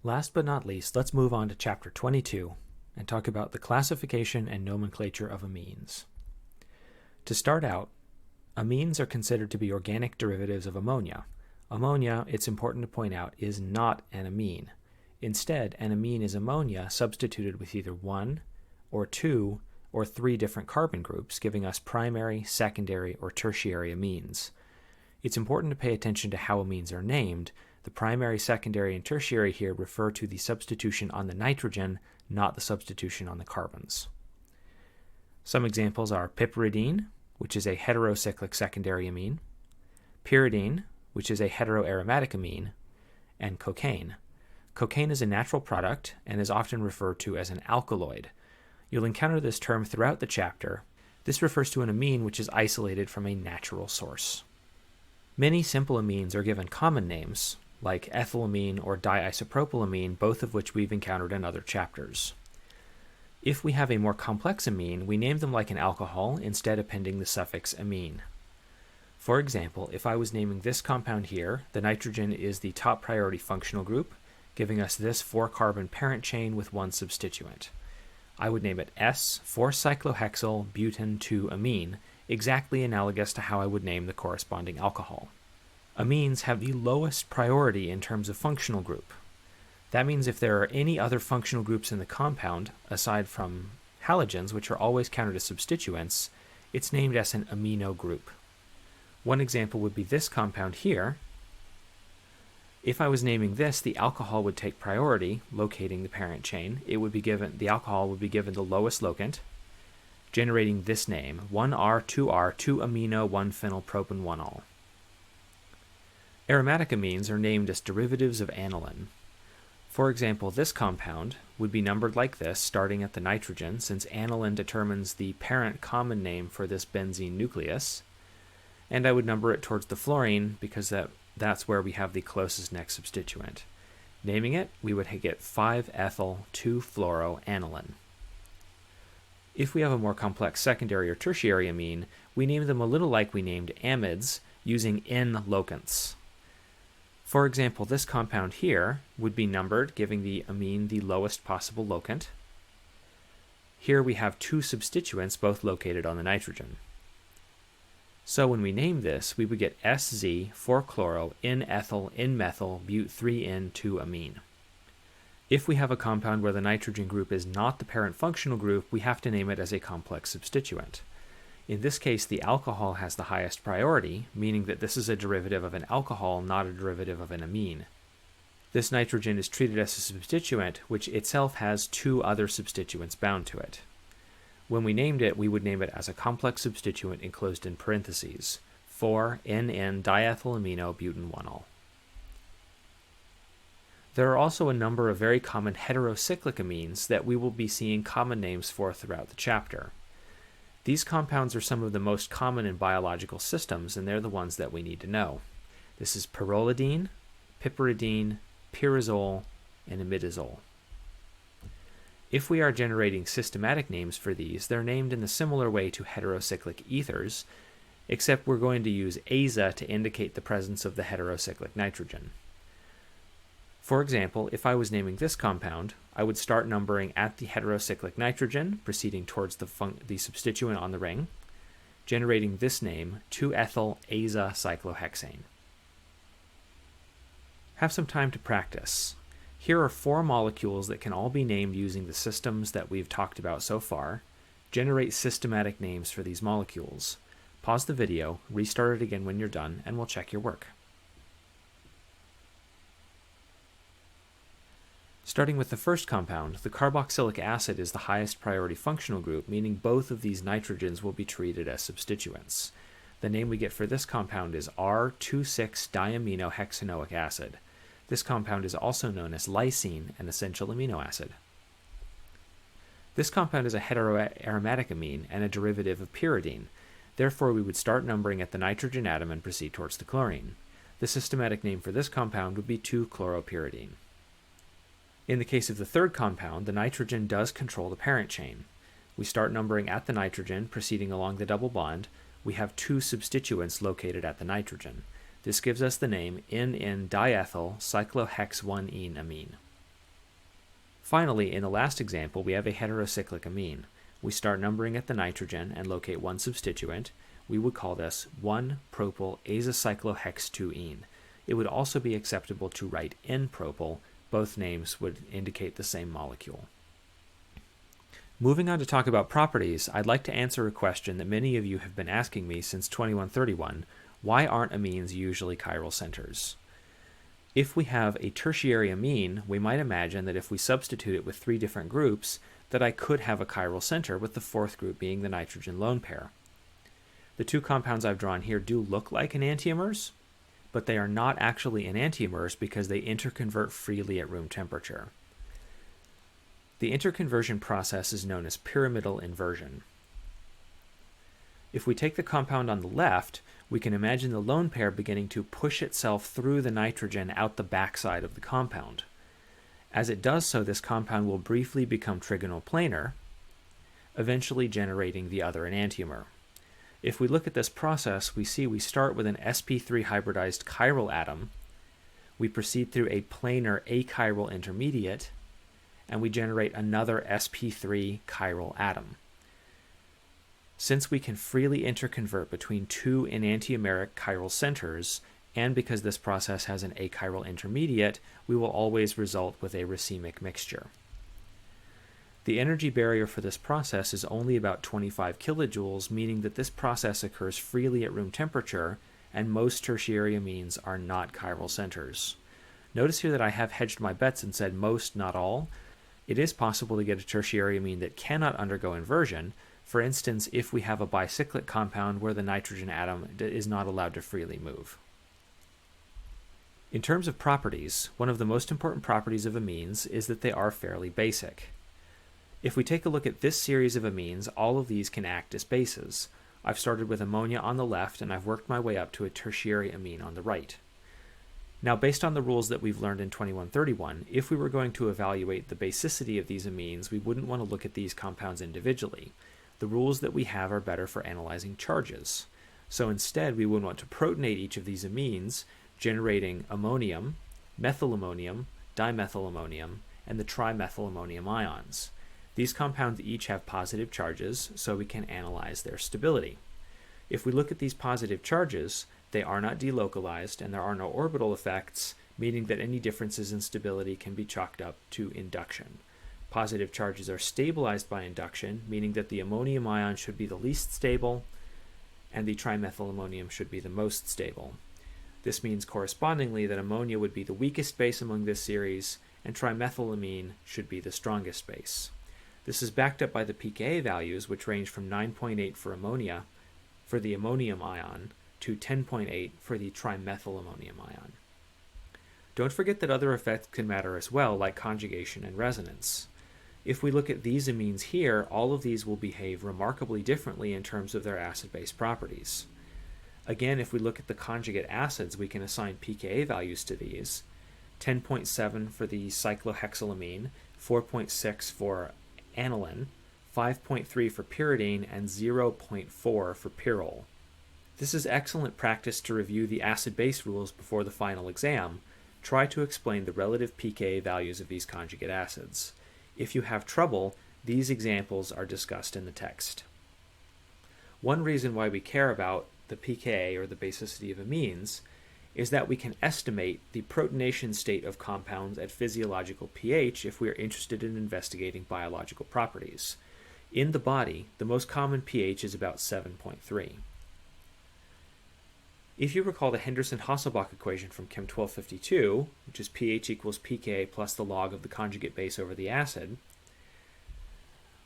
Last but not least, let's move on to Chapter 22 and talk about the classification and nomenclature of amines. To start out, amines are considered to be organic derivatives of ammonia. Ammonia, it's important to point out, is not an amine. Instead, an amine is ammonia substituted with either one or two or three different carbon groups, giving us primary, secondary, or tertiary amines. It's important to pay attention to how amines are named. The primary, secondary, and tertiary here refer to the substitution on the nitrogen, not the substitution on the carbons. Some examples are piperidine, which is a heterocyclic secondary amine, pyridine, which is a heteroaromatic amine, and cocaine. Cocaine is a natural product and is often referred to as an alkaloid. You'll encounter this term throughout the chapter. This refers to an amine which is isolated from a natural source. Many simple amines are given common names, like ethylamine or diisopropylamine, both of which we've encountered in other chapters. If we have a more complex amine, we name them like an alcohol, instead appending the suffix amine. For example, if I was naming this compound here, the nitrogen is the top priority functional group, giving us this 4-carbon parent chain with one substituent. I would name it S-4-cyclohexyl butane 2-amine, exactly analogous to how I would name the corresponding alcohol. Amines have the lowest priority in terms of functional group. That means if there are any other functional groups in the compound, aside from halogens, which are always counted as substituents, it's named as an amino group. One example would be this compound here. If I was naming this, the alcohol would take priority, locating the parent chain. The alcohol would be given the lowest locant, generating this name, 1R, 2R, 2-amino, 1-phenylpropane, 1-ol. Aromatic amines are named as derivatives of aniline. For example, this compound would be numbered like this, starting at the nitrogen, since aniline determines the parent common name for this benzene nucleus, and I would number it towards the fluorine because that's where we have the closest next substituent. Naming it, we would get 5-ethyl 2-fluoroaniline. If we have a more complex secondary or tertiary amine, we name them a little like we named amides, using N locants. For example, this compound here would be numbered, giving the amine the lowest possible locant. Here we have two substituents, both located on the nitrogen. So when we name this, we would get SZ 4-chloro N-ethyl N-methyl but 3N2-amine. If we have a compound where the nitrogen group is not the parent functional group, we have to name it as a complex substituent. In this case, the alcohol has the highest priority, meaning that this is a derivative of an alcohol, not a derivative of an amine. This nitrogen is treated as a substituent, which itself has two other substituents bound to it. When we named it, we would name it as a complex substituent enclosed in parentheses, 4-NN-diethylamino butane 1-ol. There are also a number of very common heterocyclic amines that we will be seeing common names for throughout the chapter. These compounds are some of the most common in biological systems, and they're the ones that we need to know. This is pyrrolidine, piperidine, pyrazole, and imidazole. If we are generating systematic names for these, they're named in the similar way to heterocyclic ethers, except we're going to use aza to indicate the presence of the heterocyclic nitrogen. For example, if I was naming this compound, I would start numbering at the heterocyclic nitrogen, proceeding towards the substituent on the ring, generating this name, 2-ethyl aza-cyclohexane. Have some time to practice. Here are 4 molecules that can all be named using the systems that we've talked about so far. Generate systematic names for these molecules. Pause the video, restart it again when you're done, and we'll check your work. Starting with the first compound, the carboxylic acid is the highest priority functional group, meaning both of these nitrogens will be treated as substituents. The name we get for this compound is R,2,6-diaminohexanoic acid. This compound is also known as lysine, an essential amino acid. This compound is a heteroaromatic amine and a derivative of pyridine. Therefore, we would start numbering at the nitrogen atom and proceed towards the chlorine. The systematic name for this compound would be 2-chloropyridine. In the case of the third compound, the nitrogen does control the parent chain. We start numbering at the nitrogen, proceeding along the double bond. We have two substituents located at the nitrogen. This gives us the name N-N-diethyl cyclohex-1-ene amine. Finally, in the last example, we have a heterocyclic amine. We start numbering at the nitrogen and locate one substituent. We would call this 1-propyl azocyclohextuene. It would also be acceptable to write N-propyl. Both names would indicate the same molecule. Moving on to talk about properties, I'd like to answer a question that many of you have been asking me since 2131. Why aren't amines usually chiral centers? If we have a tertiary amine, we might imagine that if we substitute it with 3 different groups, that I could have a chiral center, with the 4th group being the nitrogen lone pair. The 2 compounds I've drawn here do look like enantiomers, but they are not actually enantiomers because they interconvert freely at room temperature. The interconversion process is known as pyramidal inversion. If we take the compound on the left, we can imagine the lone pair beginning to push itself through the nitrogen out the backside of the compound. As it does so, this compound will briefly become trigonoplanar, eventually generating the other enantiomer. If we look at this process, we see we start with an sp3 hybridized chiral atom, we proceed through a planar achiral intermediate, and we generate another sp3 chiral atom. Since we can freely interconvert between 2 enantiomeric chiral centers, and because this process has an achiral intermediate, we will always result with a racemic mixture. The energy barrier for this process is only about 25 kilojoules, meaning that this process occurs freely at room temperature, and most tertiary amines are not chiral centers. Notice here that I have hedged my bets and said most, not all. It is possible to get a tertiary amine that cannot undergo inversion. For instance, if we have a bicyclic compound where the nitrogen atom is not allowed to freely move. In terms of properties, one of the most important properties of amines is that they are fairly basic. If we take a look at this series of amines, all of these can act as bases. I've started with ammonia on the left, and I've worked my way up to a tertiary amine on the right. Now, based on the rules that we've learned in 2131, if we were going to evaluate the basicity of these amines, we wouldn't want to look at these compounds individually. The rules that we have are better for analyzing charges. So instead, we would want to protonate each of these amines, generating ammonium, methylammonium, dimethylammonium, and the trimethylammonium ions. These compounds each have positive charges, so we can analyze their stability. If we look at these positive charges, they are not delocalized and there are no orbital effects, meaning that any differences in stability can be chalked up to induction. Positive charges are stabilized by induction, meaning that the ammonium ion should be the least stable and the trimethylammonium should be the most stable. This means correspondingly that ammonia would be the weakest base among this series and trimethylamine should be the strongest base. This is backed up by the pKa values, which range from 9.8 for ammonia for the ammonium ion to 10.8 for the trimethylammonium ion. Don't forget that other effects can matter as well, like conjugation and resonance. If we look at these amines here, all of these will behave remarkably differently in terms of their acid-base properties. Again, if we look at the conjugate acids, we can assign pKa values to these. 10.7 for the cyclohexylamine, 4.6 for aniline, 5.3 for pyridine, and 0.4 for pyrrole. This is excellent practice to review the acid-base rules before the final exam. Try to explain the relative pKa values of these conjugate acids. If you have trouble, these examples are discussed in the text. One reason why we care about the pKa, or the basicity of amines, is that we can estimate the protonation state of compounds at physiological pH if we are interested in investigating biological properties. In the body, the most common pH is about 7.3. If you recall the Henderson-Hasselbalch equation from Chem 1252, which is pH equals pKa plus the log of the conjugate base over the acid,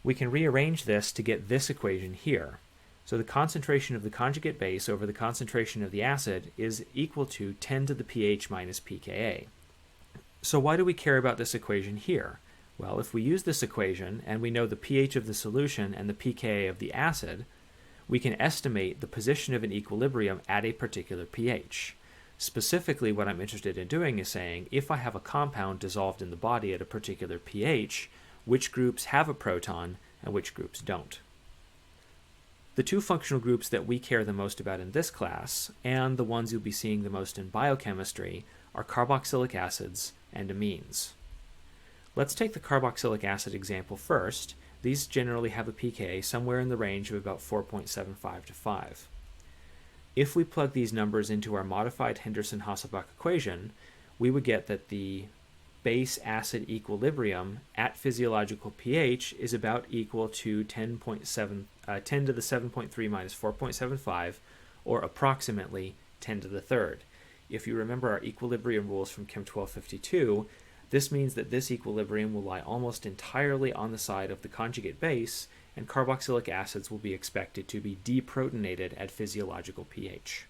we can rearrange this to get this equation here. So the concentration of the conjugate base over the concentration of the acid is equal to 10 to the pH minus pKa. So why do we care about this equation here? Well, if we use this equation and we know the pH of the solution and the pKa of the acid, we can estimate the position of an equilibrium at a particular pH. Specifically, what I'm interested in doing is saying, if I have a compound dissolved in the body at a particular pH, which groups have a proton and which groups don't. The two functional groups that we care the most about in this class, and the ones you'll be seeing the most in biochemistry, are carboxylic acids and amines. Let's take the carboxylic acid example first. These generally have a pK somewhere in the range of about 4.75 to 5. If we plug these numbers into our modified Henderson-Hasselbalch equation, we would get that the base-acid equilibrium at physiological pH is about equal to 10 to the 7.3 minus 4.75, or approximately 10 to the third. If you remember our equilibrium rules from Chem 1252, this means that this equilibrium will lie almost entirely on the side of the conjugate base, and carboxylic acids will be expected to be deprotonated at physiological pH.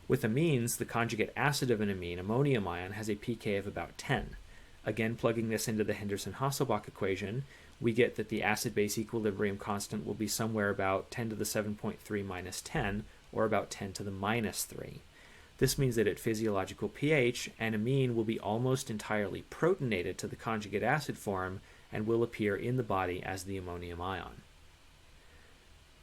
With amines, the conjugate acid of an amine, ammonium ion, has a pK of about 10. Again, plugging this into the Henderson-Hasselbalch equation, we get that the acid-base equilibrium constant will be somewhere about 10 to the 7.3 minus 10, or about 10 to the minus 3. This means that at physiological pH, an amine will be almost entirely protonated to the conjugate acid form and will appear in the body as the ammonium ion.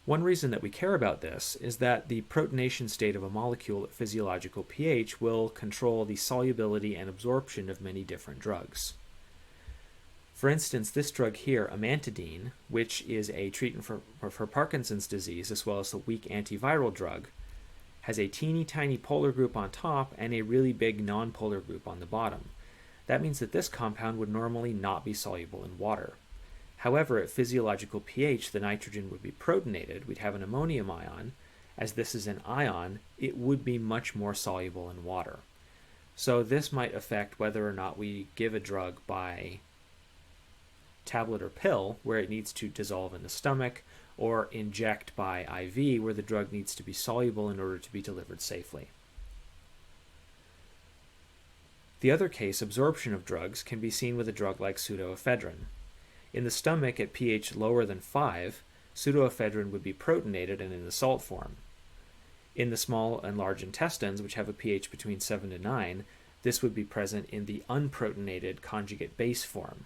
One reason that we care about this is that the protonation state of a molecule at physiological pH will control the solubility and absorption of many different drugs. For instance, this drug here, amantadine, which is a treatment for Parkinson's disease as well as a weak antiviral drug, has a teeny tiny polar group on top and a really big nonpolar group on the bottom. That means that this compound would normally not be soluble in water. However, at physiological pH, the nitrogen would be protonated. We'd have an ammonium ion. As this is an ion, it would be much more soluble in water. So this might affect whether or not we give a drug by tablet or pill, where it needs to dissolve in the stomach, or inject by IV, where the drug needs to be soluble in order to be delivered safely. The other case, absorption of drugs, can be seen with a drug like pseudoephedrine. In the stomach at pH lower than 5, pseudoephedrine would be protonated and in the salt form. In the small and large intestines, which have a pH between 7 to 9, this would be present in the unprotonated conjugate base form.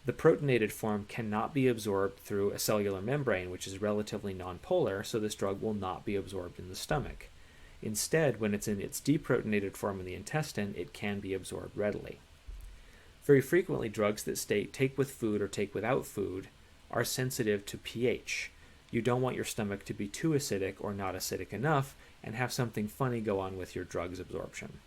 The protonated form cannot be absorbed through a cellular membrane, which is relatively nonpolar, so this drug will not be absorbed in the stomach. Instead, when it's in its deprotonated form in the intestine, it can be absorbed readily. Very frequently, drugs that take with food or take without food are sensitive to pH. You don't want your stomach to be too acidic or not acidic enough and have something funny go on with your drug's absorption.